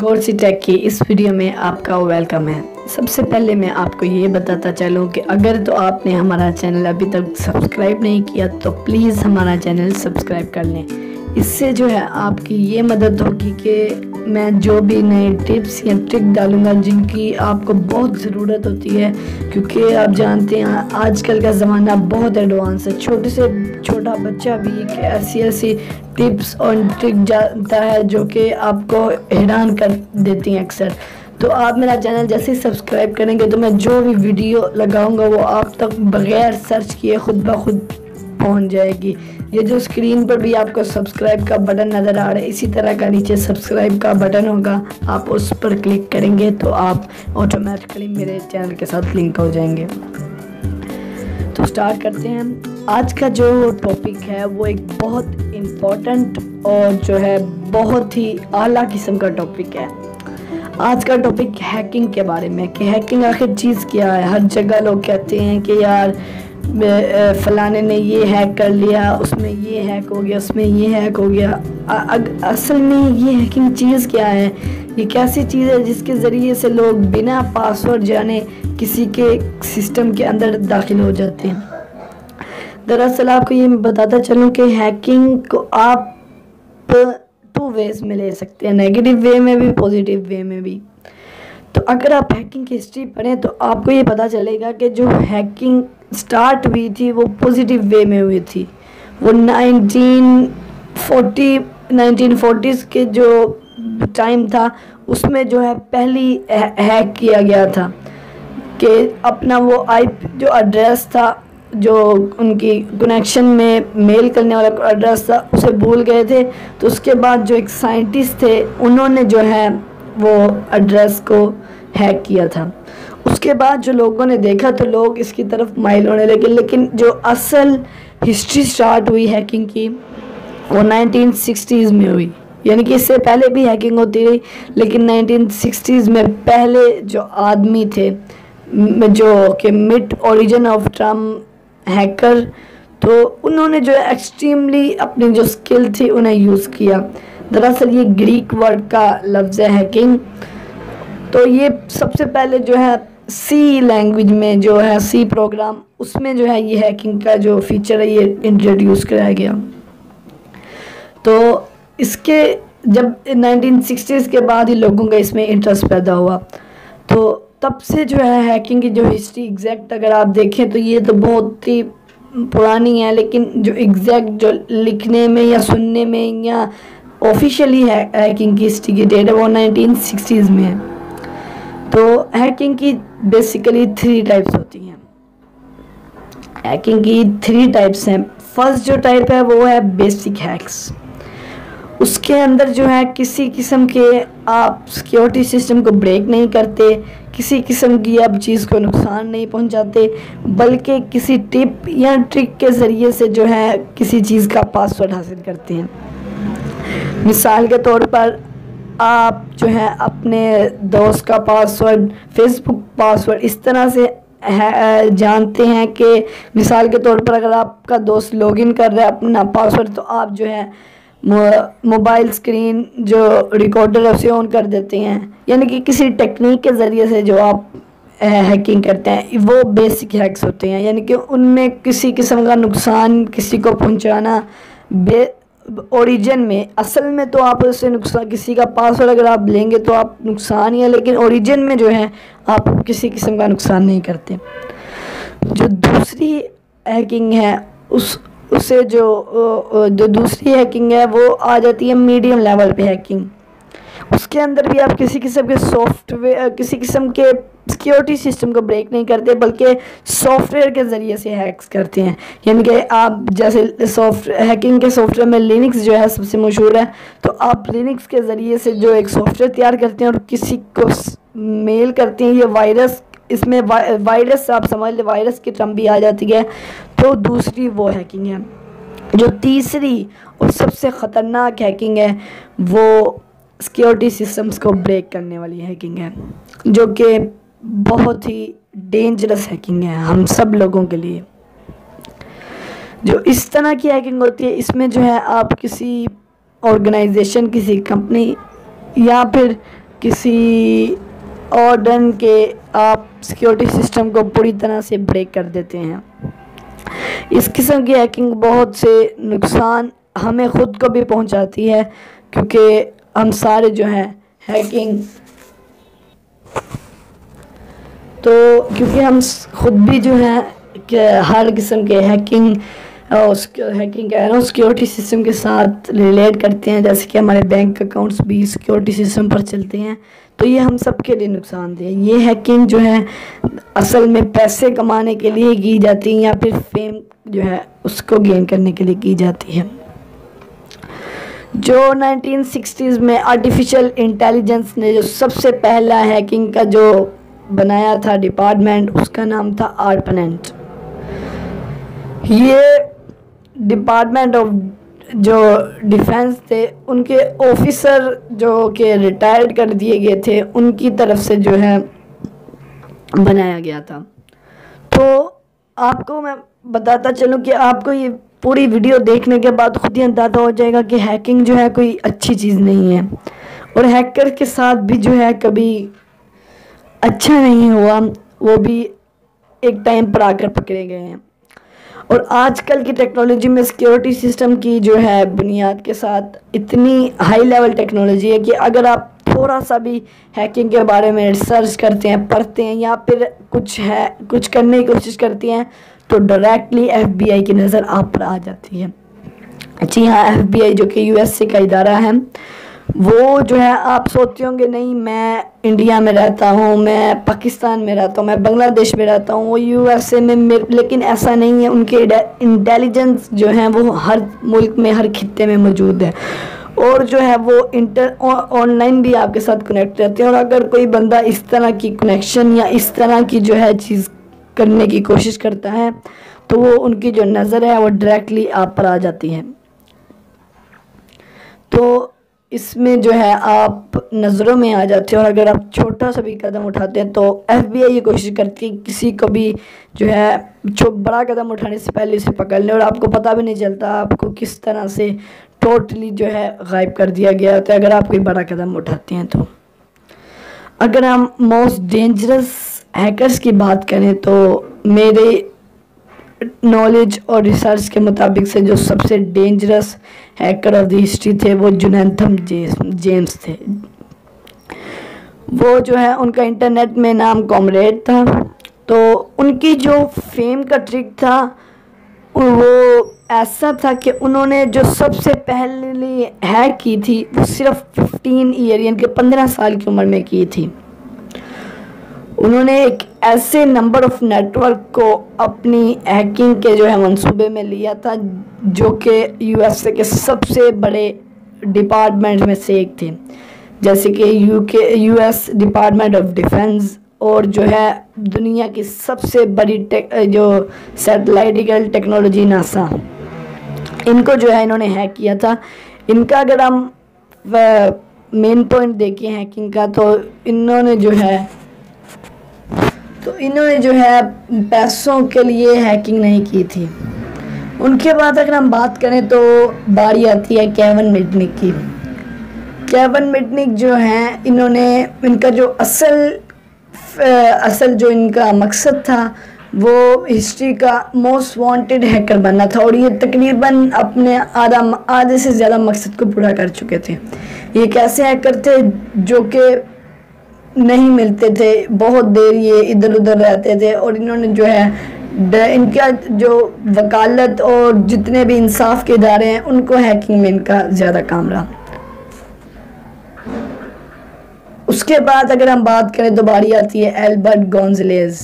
गौर सी take की इस video में आपका वेलकम है। सबसे पहले मैं आपको ये बताता चलूँ कि अगर तो आपने हमारा चैनल अभी तक सब्सक्राइब नहीं किया तो प्लीज़ हमारा चैनल सब्सक्राइब कर लें। इससे जो है आपकी ये मदद होगी कि मैं जो भी नए टिप्स या ट्रिक डालूँगा जिनकी आपको बहुत ज़रूरत होती है, क्योंकि आप जानते हैं आजकल का ज़माना बहुत एडवांस है। छोटे से छोटा बच्चा भी ऐसी टिप्स और ट्रिक जानता है जो कि आपको हैरान कर देती हैं अक्सर। तो आप मेरा चैनल जैसे ही सब्सक्राइब करेंगे तो मैं जो भी वीडियो लगाऊंगा वो आप तक बगैर सर्च किए खुद ब खुद पहुंच जाएगी। ये जो स्क्रीन पर भी आपको सब्सक्राइब का बटन नज़र आ रहा है, इसी तरह का नीचे सब्सक्राइब का बटन होगा, आप उस पर क्लिक करेंगे तो आप ऑटोमेटिकली मेरे चैनल के साथ लिंक हो जाएंगे। तो स्टार्ट करते हैं। आज का जो टॉपिक है वो एक बहुत इम्पोर्टेंट और जो है बहुत ही आला किस्म का टॉपिक है। आज का टॉपिक हैकिंग के बारे में कि हैकिंग आखिर चीज़ क्या है। हर जगह लोग कहते हैं कि यार फलाने ने ये हैक कर लिया, उसमें ये हैक हो गया, उसमें ये हैक हो गया। असल में ये हैकिंग चीज़ क्या है? ये कैसी चीज़ है जिसके ज़रिए से लोग बिना पासवर्ड जाने किसी के सिस्टम के अंदर दाखिल हो जाते हैं। दरअसल आपको ये बताता चलूँ कि हैकिंग को आप 2 वेज में ले सकते हैं, नेगेटिव वे में भी, पॉजिटिव वे में भी। तो अगर आप हैकिंग की हिस्ट्री पढ़ें तो आपको ये पता चलेगा कि जो हैकिंग स्टार्ट हुई थी वो पॉजिटिव वे में हुई थी। वो 1940s के जो टाइम था उसमें जो है पहली हैक किया गया था कि अपना वो जो एड्रेस था, जो उनकी कनेक्शन में मेल करने वाला एड्रेस था, उसे भूल गए थे। तो उसके बाद जो एक साइंटिस्ट थे उन्होंने जो है वो एड्रेस को हैक किया था। उसके बाद जो लोगों ने देखा तो लोग इसकी तरफ माइल होने लगे, लेकिन जो असल हिस्ट्री स्टार्ट हुई हैकिंग की वो 1960s में हुई। यानी कि इससे पहले भी हैकिंग होती रही, लेकिन 1960s में पहले जो आदमी थे जो कि mid origin of term hacker, तो उन्होंने जो एक्सट्रीमली अपनी जो स्किल थी उन्हें यूज़ किया। दरअसल ये ग्रीक वर्ड का लफ्ज़ है हैकिंग। तो ये सबसे पहले जो है सी लैंग्वेज में जो है सी प्रोग्राम, उसमें जो है ये हैकिंग का जो फीचर है ये इंट्रोड्यूस कराया गया। तो इसके जब 1960s के बाद ही लोगों का इसमें इंटरेस्ट पैदा हुआ, तो तब से जो है हैकिंग की जो हिस्ट्री एग्जैक्ट अगर आप देखें तो ये तो बहुत ही पुरानी है, लेकिन जो एग्जैक्ट जो लिखने में या सुनने में या ऑफिशियली हैकिंग की हिस्ट्री की डेट है वो 1960s में है। तो हैकिंग की बेसिकली 3 टाइप्स होती हैं। हैकिंग की 3 टाइप्स हैं। फर्स्ट जो टाइप है वो है बेसिक हैक्स। उसके अंदर जो है किसी किस्म के आप सिक्योरिटी सिस्टम को ब्रेक नहीं करते, किसी किस्म की आप चीज़ को नुकसान नहीं पहुंचाते, बल्कि किसी टिप या ट्रिक के ज़रिए से जो है किसी चीज़ का पासवर्ड हासिल करते हैं। मिसाल के तौर पर आप जो है अपने दोस्त का पासवर्ड, फेसबुक पासवर्ड इस तरह से जानते हैं कि मिसाल के तौर पर अगर आपका दोस्त लॉगिन कर रहा है अपना पासवर्ड, तो आप जो है मोबाइल स्क्रीन जो रिकॉर्डर है उसे ऑन कर देते हैं। यानी कि किसी टेक्निक के ज़रिए से जो आप हैकिंग करते हैं वो बेसिक हैक्स होते हैं। यानी कि उनमें किसी किस्म का नुकसान किसी को पहुंचाना ओरिजिन में, असल में तो आप उससे नुकसान, किसी का पासवर्ड अगर आप लेंगे तो आप नुकसान ही है, लेकिन ओरिजिन में जो है आप किसी किस्म का नुकसान नहीं करते। जो दूसरी हैकिंग है उससे जो दूसरी हैकिंग है वो आ जाती है मीडियम लेवल पे हैकिंग। उसके अंदर भी आप किसी किस्म के सॉफ्टवेयर, किसी किस्म के सिक्योरिटी सिस्टम को ब्रेक नहीं करते, बल्कि सॉफ्टवेयर के ज़रिए से हैक्स करते हैं। यानी कि आप जैसे हैकिंग के सॉफ्टवेयर में लिनक्स जो है सबसे मशहूर है, तो आप लिनक्स के ज़रिए से जो एक सॉफ्टवेयर तैयार करते हैं और किसी को मेल करते हैं। ये वायरस, इसमें वायरस आप समझ लें, वायरस की टर्म भी आ जाती है। तो दूसरी वो हैकिंग है। जो तीसरी और सबसे ख़तरनाक हैकिंग है वो सिक्योरिटी सिस्टम्स को ब्रेक करने वाली हैकिंग है, जो कि बहुत ही डेंजरस हैकिंग है हम सब लोगों के लिए। जो इस तरह की हैकिंग होती है इसमें जो है आप किसी ऑर्गेनाइजेशन, किसी कंपनी या फिर किसी ऑर्डर के आप सिक्योरिटी सिस्टम को पूरी तरह से ब्रेक कर देते हैं। इस किस्म की हैकिंग बहुत से नुकसान हमें ख़ुद को भी पहुंचाती है, क्योंकि हम सारे जो हैं हैकिंग क्योंकि हम खुद भी जो है कि हर किस्म के हैकिंग कह रहा हूँ सिक्योरिटी सिस्टम के साथ रिलेट करते हैं। जैसे कि हमारे बैंक अकाउंट्स भी सिक्योरिटी सिस्टम पर चलते हैं, तो ये हम सब के लिए नुकसानदेह है। ये हैकिंग जो है असल में पैसे कमाने के लिए की जाती है या फिर फेम जो है उसको गेन करने के लिए की जाती है। जो 1960s में आर्टिफिशियल इंटेलिजेंस ने जो सबसे पहला हैकिंग का जो बनाया था डिपार्टमेंट, उसका नाम था ARPANET। ये डिपार्टमेंट ऑफ जो डिफेंस थे उनके ऑफिसर जो कि रिटायर्ड कर दिए गए थे, उनकी तरफ से जो है बनाया गया था। तो आपको मैं बताता चलूँ कि आपको ये पूरी वीडियो देखने के बाद खुद ही अंदाज़ा हो जाएगा कि हैकिंग जो है कोई अच्छी चीज़ नहीं है, और हैकर के साथ भी जो है कभी अच्छा नहीं हुआ, वो भी एक टाइम पर आकर पकड़े गए हैं। और आजकल की टेक्नोलॉजी में सिक्योरिटी सिस्टम की जो है बुनियाद के साथ इतनी हाई लेवल टेक्नोलॉजी है कि अगर आप थोड़ा सा भी हैकिंग के बारे में रिसर्च करते हैं, पढ़ते हैं या फिर कुछ करने की कोशिश करती हैं, तो डायरेक्टली FBI की नज़र आप पर आ जाती है। जी हाँ, FBI जो कि USA का इदारा है, वो जो है आप सोचते होंगे नहीं मैं इंडिया में रहता हूँ, मैं पाकिस्तान में रहता हूँ, मैं बांग्लादेश में रहता हूँ, वो USA में लेकिन ऐसा नहीं है। उनके इंटेलिजेंस जो है वो हर मुल्क में, हर खित्ते में मौजूद है, और जो है वो ऑनलाइन भी आपके साथ कनेक्ट रहते हैं। और अगर कोई बंदा इस तरह की कनेक्शन या इस तरह की जो है चीज़ करने की कोशिश करता है, तो वो उनकी जो नज़र है वो डायरेक्टली आप पर आ जाती है। तो इसमें जो है आप नज़रों में आ जाते हैं, और अगर आप छोटा सा भी कदम उठाते हैं तो FBI ये कोशिश करती है किसी को भी जो है बड़ा कदम उठाने से पहले उसे पकड़ ले, और आपको पता भी नहीं चलता आपको किस तरह से टोटली जो है गायब कर दिया गया होता है अगर आप कोई बड़ा कदम उठाते हैं। तो अगर हम मोस्ट डेंजरस हैकर्स की बात करें, तो मेरे नॉलेज और रिसर्च के मुताबिक से जो सबसे dangerous hacker of the history थे वो जोनाथन जेम्स थे। वो जो है उनका इंटरनेट में नाम कॉमरेड था। तो उनकी जो फेम का ट्रिक था वो ऐसा था कि उन्होंने जो सबसे पहले हैक की थी वो सिर्फ 15 ईयर यानी कि 15 साल की उम्र में की थी। उन्होंने एक ऐसे नंबर ऑफ नेटवर्क को अपनी हैकिंग के जो है मंसूबे में लिया था जो कि USA के सबसे बड़े डिपार्टमेंट में से एक थे, जैसे कि US डिपार्टमेंट ऑफ डिफेंस, और जो है दुनिया की सबसे बड़ी जो सैटेलाइटिकल टेक्नोलॉजी नासा, इनको जो है इन्होंने हैक किया था। इनका अगर हम मेन पॉइंट देखें हैकिंग का, तो इन्होंने जो है पैसों के लिए हैकिंग नहीं की थी। उनके बाद अगर हम बात करें तो बारी आती है केविन मिटनिक की। केविन मिटनिक जो हैं इनका जो असल जो इनका मकसद था वो हिस्ट्री का मोस्ट वांटेड हैकर बनना था, और ये तकरीबन अपने आधे से ज़्यादा मकसद को पूरा कर चुके थे। ये कैसे हैकर थे जो कि नहीं मिलते थे, बहुत देर ये इधर उधर रहते थे, और इन्होंने जो है इनका जो वकालत और जितने भी इंसाफ के इदारे हैं उनको हैकिंग में इनका ज़्यादा काम रहा। उसके बाद अगर हम बात करें तो बारी आती है एल्बर्ट गोंजलेज।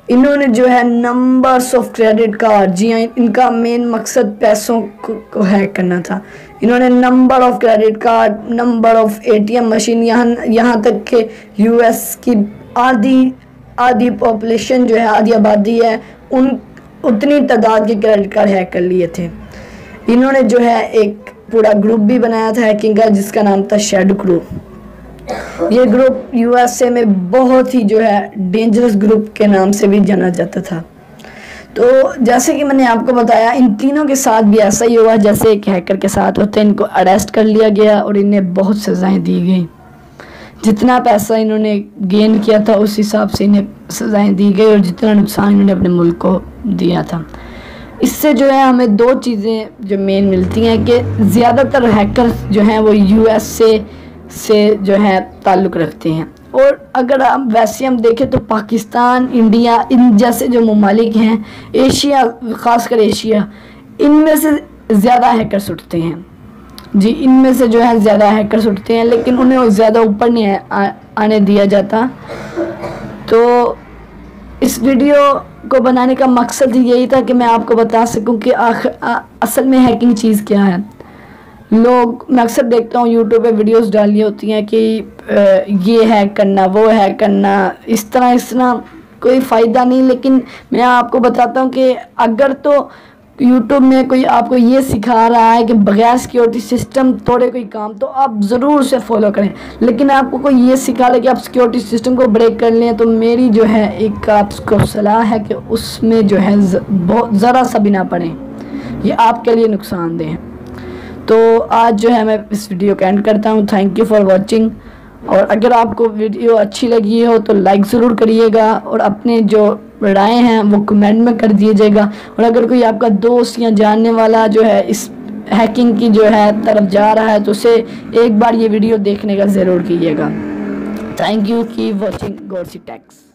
इन्होंने जो है नंबर्स ऑफ क्रेडिट कार्ड, जी हाँ, इनका मेन मकसद पैसों को हैक करना था। इन्होंने number of credit card, number of ATM machine, यहाँ तक कि US की आधी पॉपुलेशन जो है, आधी आबादी है, उतनी तादाद के क्रेडिट कार्ड हैक कर लिए थे। इन्होंने जो है एक पूरा ग्रुप भी बनाया था हैकिंग का जिसका नाम था शैडो ग्रुप। ये ग्रुप USA में बहुत ही जो है डेंजरस ग्रुप के नाम से भी जाना जाता था। तो जैसे कि मैंने आपको बताया, इन तीनों के साथ भी ऐसा ही हुआ जैसे एक हैकर के साथ होते हैं। इनको अरेस्ट कर लिया गया और इन्हें बहुत सज़ाएं दी गई। जितना पैसा इन्होंने गेन किया था उस हिसाब से इन्हें सज़ाएं दी गई, और जितना नुकसान इन्होंने अपने मुल्क को दिया था। इससे जो है हमें दो चीज़ें जो मेन मिलती हैं कि ज़्यादातर हैकर्स जो हैं वो यूएसए से जो है ताल्लुक़ रखते हैं, और अगर हम वैसे हम देखें तो पाकिस्तान, इंडिया, इन जैसे जो ममालिक हैं, एशिया, ख़ासकर एशिया, इनमें से ज़्यादा हैकर्स उठते हैं जी। इनमें से जो है ज़्यादा हैकर्स उठते हैं, लेकिन उन्हें ज़्यादा ऊपर नहीं आने दिया जाता। तो इस वीडियो को बनाने का मकसद यही था कि मैं आपको बता सकूं कि असल में हैकिंग चीज़ क्या है। लोग, मैं अक्सर देखता हूँ यूट्यूब पे वीडियोस डाली होती हैं कि ये हैक करना, वो हैक करना, इस तरह कोई फ़ायदा नहीं। लेकिन मैं आपको बताता हूँ कि अगर तो यूट्यूब में कोई आपको ये सिखा रहा है कि बगैर सिक्योरिटी सिस्टम तोड़े कोई काम, तो आप ज़रूर उसे फॉलो करें। लेकिन आपको कोई ये सिखा रहा है कि आप सिक्योरिटी सिस्टम को ब्रेक कर लें, तो मेरी जो है एक आपको सलाह है कि उसमें जो है बहुत ज़रा सा भी ना पड़ें, ये आपके लिए नुकसानदेह है। तो आज जो है मैं इस वीडियो को एंड करता हूँ। Thank you for watching. और अगर आपको वीडियो अच्छी लगी हो तो लाइक ज़रूर करिएगा, और अपने जो राय हैं वो कमेंट में कर दीजिएगा। और अगर कोई आपका दोस्त या जानने वाला जो है इस हैकिंग की जो है तरफ जा रहा है तो उसे एक बार ये वीडियो देखने का ज़रूर कीजिएगा। Thank you, keep watching Gossip takes.